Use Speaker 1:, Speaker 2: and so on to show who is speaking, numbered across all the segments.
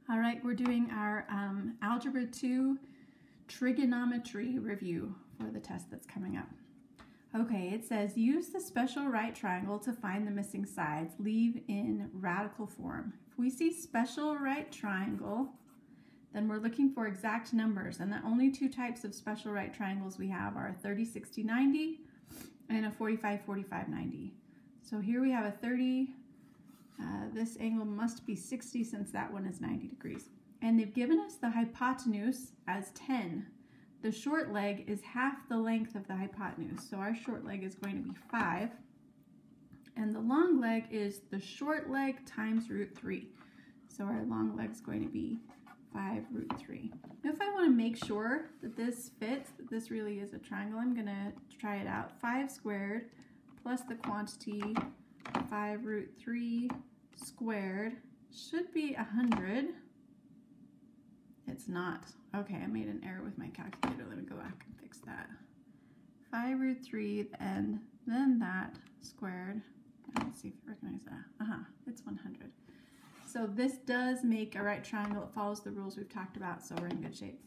Speaker 1: All right, we're doing our Algebra 2 trigonometry review for the test that's coming up. Okay, it says use the special right triangle to find the missing sides. Leave in radical form. If we see special right triangle, then we're looking for exact numbers, and the only two types of special right triangles we have are 30, 60, 90 and a 45, 45, 90. So here we have a 30. This angle must be 60 since that one is 90 degrees. And they've given us the hypotenuse as 10. The short leg is half the length of the hypotenuse. So our short leg is going to be 5. And the long leg is the short leg times root 3. So our long leg is going to be 5 root 3. Now if I want to make sure that this fits, that this really is a triangle, I'm going to try it out. 5 squared plus the quantity 5 root 3 squared should be 100. It's not. Okay, I made an error with my calculator. Let me go back and fix that. 5 root 3 and then that squared. Let's see if you recognize that. It's 100. So this does make a right triangle. It follows the rules we've talked about, so we're in good shape.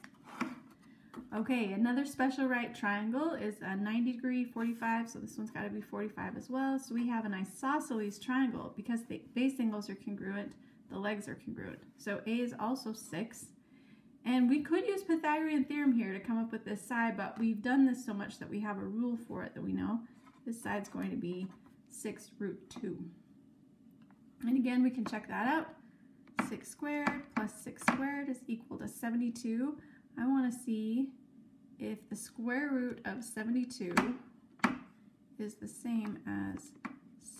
Speaker 1: Okay, another special right triangle is a 90 degree, 45, so this one's got to be 45 as well. So we have an isosceles triangle. Because the base angles are congruent, the legs are congruent. So A is also 6. And we could use Pythagorean theorem here to come up with this side, but we've done this so much that we have a rule for it that we know. This side's going to be 6 root 2. And again, we can check that out. 6 squared plus 6 squared is equal to 72. I want to see if the square root of 72 is the same as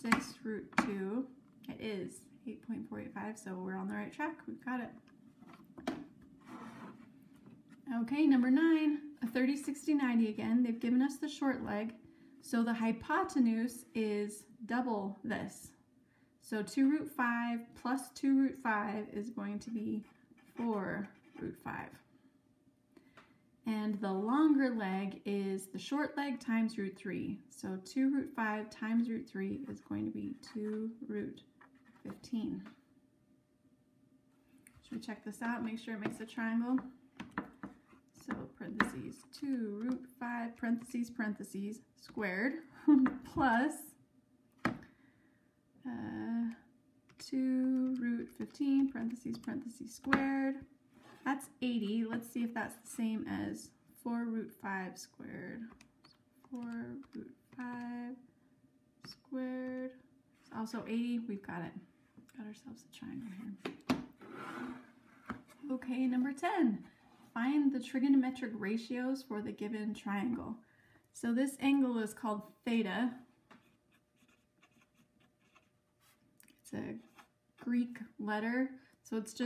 Speaker 1: 6 root 2. It is 8.485, so we're on the right track. We've got it. Okay, number 9, a 30, 60, 90 again. They've given us the short leg, so the hypotenuse is double this. So 2 root 5 plus 2 root 5 is going to be 4 root 5. And the longer leg is the short leg times root 3. So 2 root 5 times root 3 is going to be 2 root 15. Should we check this out, make sure it makes a triangle? So parentheses 2 root 5 parentheses parentheses squared plus 2 root 15 parentheses parentheses squared. That's 80. Let's see if that's the same as 4 root 5 squared. 4 root 5 squared. It's also 80. We've got it. Got ourselves a triangle here. Okay, number 10. Find the trigonometric ratios for the given triangle. So this angle is called theta. It's a Greek letter. So it's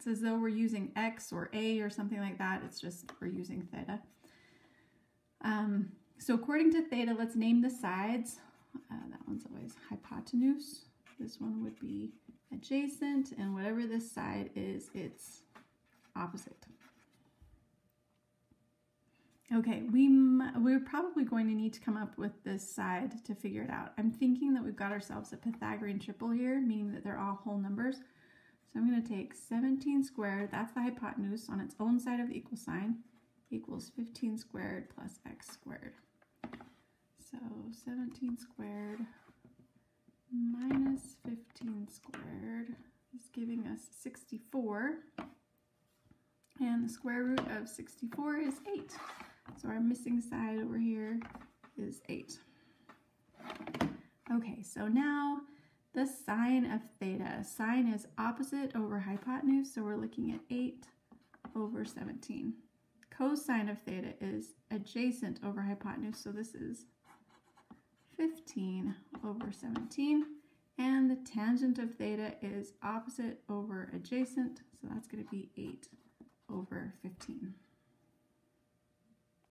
Speaker 1: as though we're using X or A or something like that. It's just we're using theta. So according to theta, let's name the sides. That one's always hypotenuse. This one would be adjacent, and whatever this side is, it's opposite. Okay, we're probably going to need to come up with this side to figure it out. I'm thinking that we've got ourselves a Pythagorean triple here, meaning that they're all whole numbers. So I'm going to take 17 squared, that's the hypotenuse, on its own side of the equal sign, equals 15 squared plus x squared. So 17 squared minus 15 squared is giving us 64. And the square root of 64 is 8. So our missing side over here is 8. Okay, so now the sine of theta. Sine is opposite over hypotenuse, so we're looking at 8 over 17. Cosine of theta is adjacent over hypotenuse, so this is 15 over 17. And the tangent of theta is opposite over adjacent, so that's going to be 8 over 15.